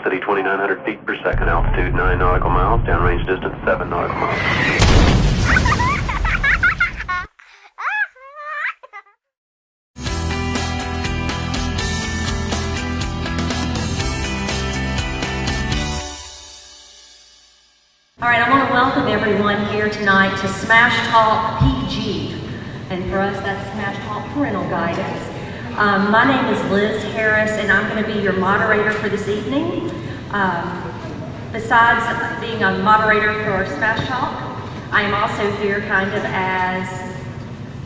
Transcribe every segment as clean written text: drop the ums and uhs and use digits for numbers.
velocity 2,900 feet per second, altitude 9 nautical miles, downrange distance 7 nautical miles. All right, I want to welcome everyone here tonight to SmashTALK PG. And for us, that's SmashTALK Parental Guidance. My name is Liz Harris, and I'm going to be your moderator for this evening. Besides being a moderator for SmashTALK, I am also here kind of as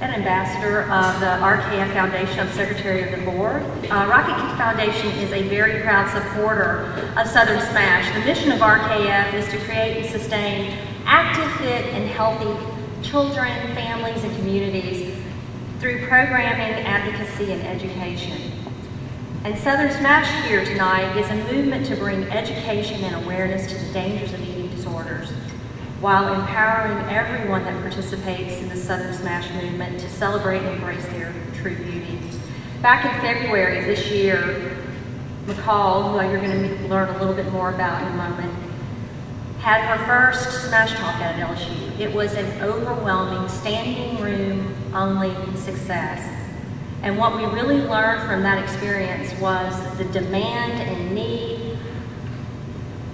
an ambassador of the RKF Foundation. I'm secretary of the board. Rocket Kick Foundation is a very proud supporter of Southern Smash. The mission of RKF is to create and sustain active, fit, and healthy children, families, and communities through programming, advocacy, and education. And Southern Smash here tonight is a movement to bring education and awareness to the dangers of eating disorders, while empowering everyone that participates in the Southern Smash movement to celebrate and embrace their true beauty. Back in February this year, McCall, who you're going to learn a little bit more about in a moment, had her first Smash Talk at LSU. It was an overwhelming, standing room only success. And what we really learned from that experience was the demand and need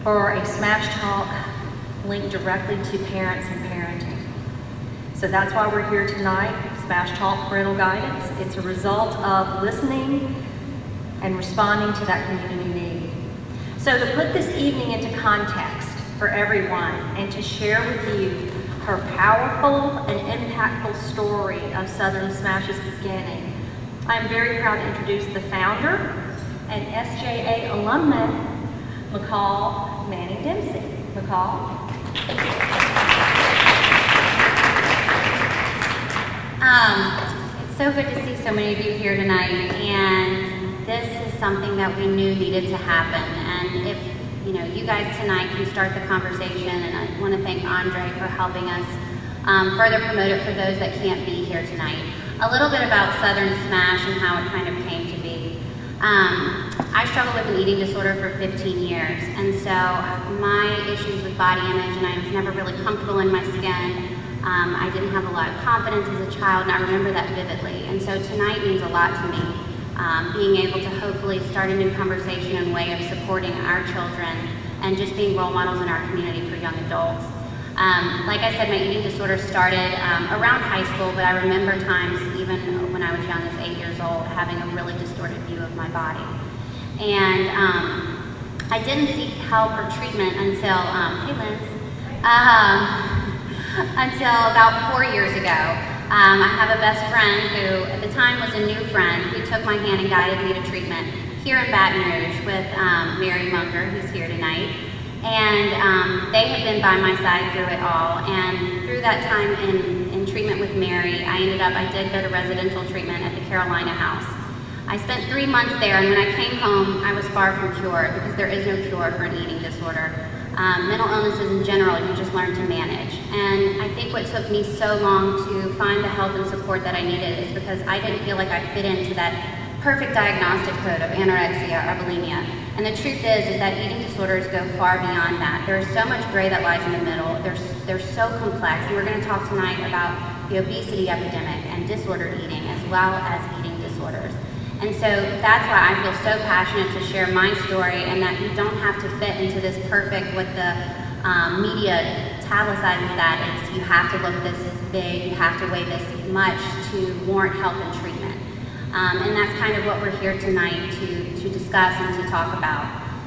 for a Smash Talk linked directly to parents and parenting. So that's why we're here tonight, SmashTALK Parental Guidance. It's a result of listening and responding to that community need. So to put this evening into context for everyone and to share with you her powerful and impactful story of Southern Smash's beginning, I'm very proud to introduce the founder and SJA alumna, McCall Manning Dempsey. McCall. It's so good to see so many of you here tonight, and this is something that we knew needed to happen. And if you guys tonight can start the conversation, and I want to thank Andre for helping us further promote it for those that can't be here tonight. A little bit about Southern Smash and how it kind of came to be. I struggled with an eating disorder for 15 years, and so my issues with body image, and I was never really comfortable in my skin. I didn't have a lot of confidence as a child, and I remember that vividly. And so tonight means a lot to me, being able to hopefully start a new conversation and way of supporting our children and just being role models in our community for young adults. Like I said, my eating disorder started around high school, but I remember times even when I was young as 8 years old having a really distorted view of my body. And I didn't seek help or treatment until, hey Liz, until about 4 years ago. I have a best friend who at the time was a new friend who took my hand and guided me to treatment here in Baton Rouge with Mary Munker, who's here tonight. And they have been by my side through it all. And through that time in treatment with Mary, I did go to residential treatment at the Carolina House. I spent 3 months there, and when I came home, I was far from cured because there is no cure for an eating disorder. Mental illnesses in general, you just learn to manage. And I think what took me so long to find the help and support that I needed is because I didn't feel like I fit into that perfect diagnostic code of anorexia or bulimia. And the truth is that eating disorders go far beyond that. There is so much gray that lies in the middle. They're so complex. And we're going to talk tonight about the obesity epidemic and disordered eating as well as eating disorders. And so that's why I feel so passionate to share my story, and that you don't have to fit into this perfect, what the media italicizes that. It's you have to look this big, you have to weigh this much to warrant help and treatment. And that's kind of what we're here tonight to discuss and to talk about.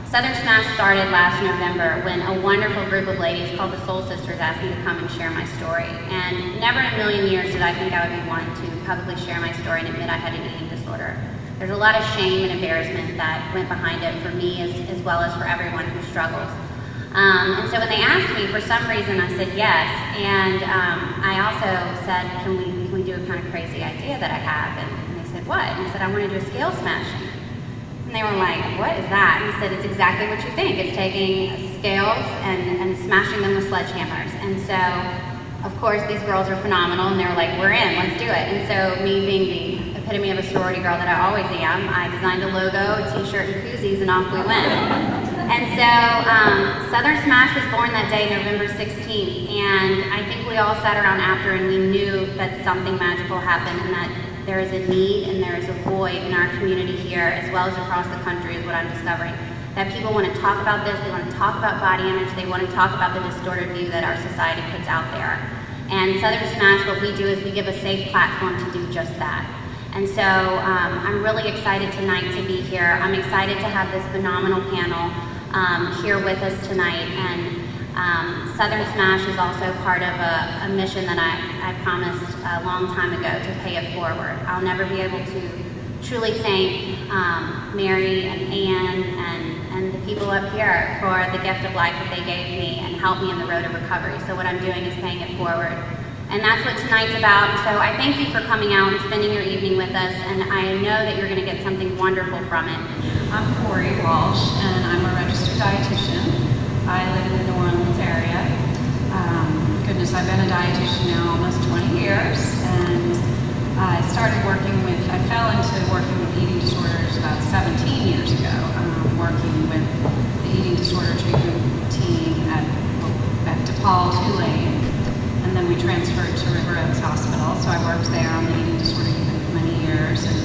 Southern Smash started last November when a wonderful group of ladies called the Soul Sisters asked me to come and share my story. And never in a million years did I think I would be one to publicly share my story and admit I had an eating disorder. There's a lot of shame and embarrassment that went behind it for me as well as for everyone who struggles. And so when they asked me, for some reason I said yes. And I also said, can we do a kind of crazy idea that I have? And they said, what? And I said, I want to do a scale smashing. And they were like, what is that? And he said, it's exactly what you think. It's taking scales and smashing them with sledgehammers. And so, of course, these girls are phenomenal, and they were like, we're in, let's do it. And so, me being the epitome of a sorority girl that I always am, I designed a logo, a t-shirt, and koozies, and off we went. And so Southern Smash was born that day, November 16th, and I think we all sat around after and we knew that something magical happened and that there is a need and there is a void in our community here as well as across the country is what I'm discovering. That people want to talk about this, they want to talk about body image, they want to talk about the distorted view that our society puts out there. And Southern Smash, what we do is we give a safe platform to do just that. And so I'm really excited tonight to be here. I'm excited to have this phenomenal panel here with us tonight. And Southern Smash is also part of a mission that I promised a long time ago to pay it forward. I'll never be able to truly thank Mary and Ann and the people up here for the gift of life that they gave me and helped me in the road of recovery. So what I'm doing is paying it forward. And that's what tonight's about. So I thank you for coming out and spending your evening with us, and I know that you're going to get something wonderful from it. I'm Corey Walsh, and I'm a registered dietitian. I live in the New Orleans area. Goodness, I've been a dietitian now almost 20 years, and I fell into working with eating disorders about 17 years ago, working with the eating disorder treatment team at DePaul, Tulane. And then we transferred to River Oaks Hospital, so I worked there on the eating disorder unit for many years and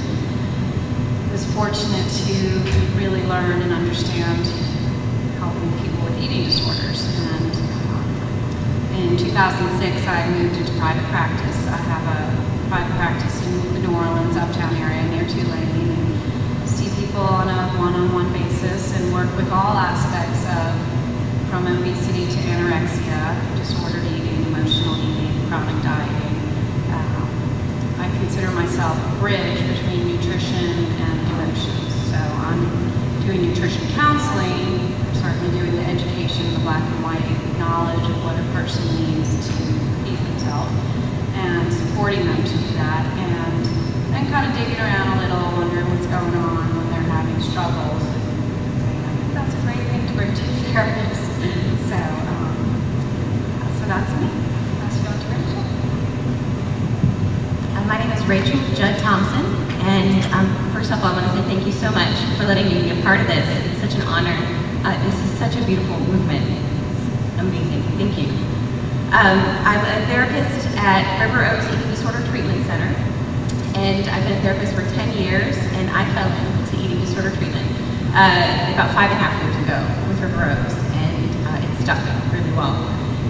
was fortunate to really learn and understand helping people with eating disorders. And in 2006, I moved into private practice. I have a private practice in the New Orleans, uptown area near Tulane, and see people on a one-on-one basis and work with all aspects of from obesity to anorexia, disordered eating, emotional eating, chronic dieting. I consider myself a bridge between nutrition and emotions. So I'm doing nutrition counseling, certainly doing the education, the black and white knowledge of what a person needs to feed themselves, and supporting them to do that, and then kind of digging around a little, wondering what's going on when they're having struggles. And I think that's a great thing to bring to therapists. So that's me. Pass you on to Rachel. My name is Rachel Judd Thompson, and first of all, I want to say thank you so much for letting me be a part of this. It's such an honor. This is such a beautiful movement. It's amazing. Thank you. I'm a therapist at River Oaks Eating Disorder Treatment Center, and I've been a therapist for 10 years, and I fell into eating disorder treatment about 5.5 years ago with River Oaks, and it stuck really well.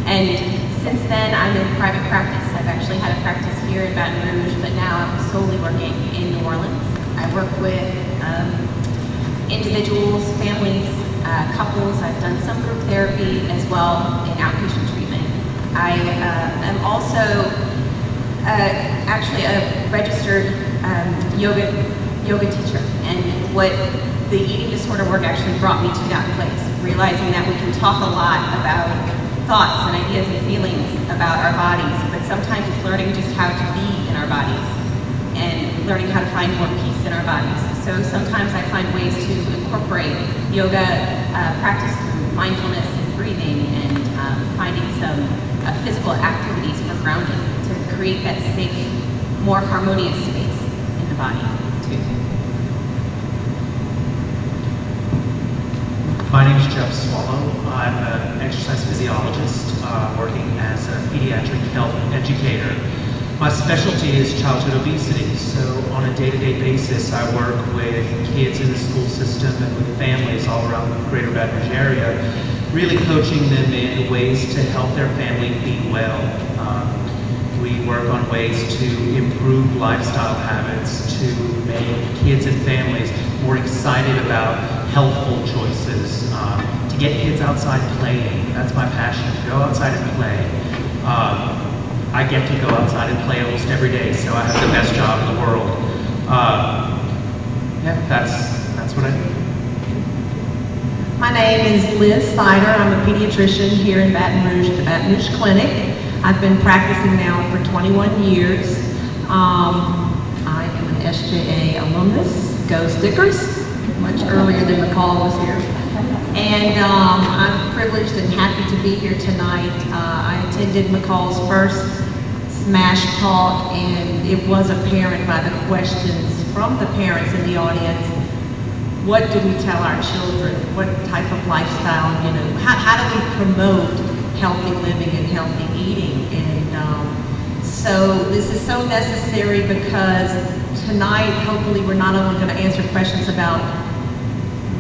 And since then, I'm in private practice. I've actually had a practice here in Baton Rouge, but now I'm solely working in New Orleans. I work with individuals, families, couples. I've done some group therapy as well in outpatient treatment. I am also actually a registered yoga teacher, and what the eating disorder work actually brought me to that place, realizing that we can talk a lot about thoughts and ideas and feelings about our bodies, but sometimes it's learning just how to be in our bodies and learning how to find more peace in our bodies. So sometimes I find ways to incorporate yoga practice through mindfulness and breathing and finding some physical activities for grounding to create that safe, more harmonious space in the body too. My name is Jeff Swallow. I'm an exercise physiologist working as a pediatric health educator. My specialty is childhood obesity, so on a day-to-day basis I work with kids in the school system and with families all around the greater Baton Rouge area, really coaching them in ways to help their family eat well. We work on ways to improve lifestyle habits, to make kids and families more excited about healthful choices, to get kids outside playing. That's my passion, to go outside and play. I get to go outside and play almost every day, so I have the best job in the world. Yeah, that's what I do. My name is Liz Sider. I'm a pediatrician here in Baton Rouge at the Baton Rouge Clinic. I've been practicing now for 21 years. I am an SJA alumnus, go Stickers, much earlier than McCall was here. And I'm privileged and happy to be here tonight. I attended McCall's first SmashTALK, and it was apparent by the questions from the parents in the audience what do we tell our children? What type of lifestyle, you know, how do we promote healthy living and healthy eating? And so this is so necessary because tonight, hopefully, we're not only going to answer questions about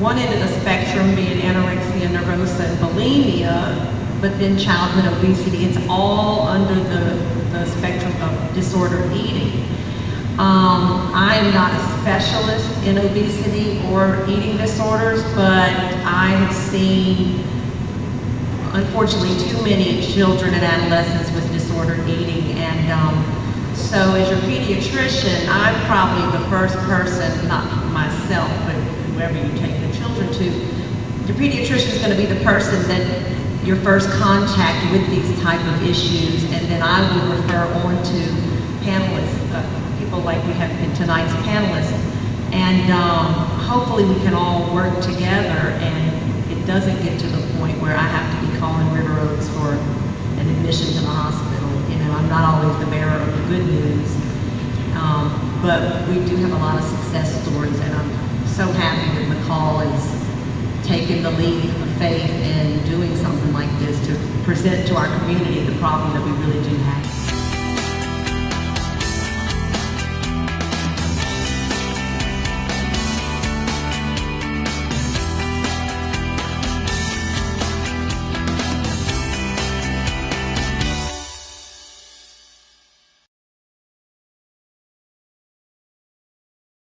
one end of the spectrum, being anorexia nervosa and bulimia, but then childhood obesity. It's all under the spectrum of disordered eating. I am not a specialist in obesity or eating disorders, but I have seen, unfortunately, too many children and adolescents with disordered eating. And so as your pediatrician, I'm probably the first person, not myself, but whoever you take the children to, your pediatrician is going to be the person that your first contact with these type of issues, and then I will refer on to panelists, people like we have been tonight's panelists, and hopefully we can all work together and it doesn't get to the point where I have to be calling River Oaks for an admission to the hospital. You know, I'm not always the bearer of the good news, but we do have a lot of success stories, and I'm so happy that McCall is taking the lead of faith and doing something like this to present to our community the problem that we really do have.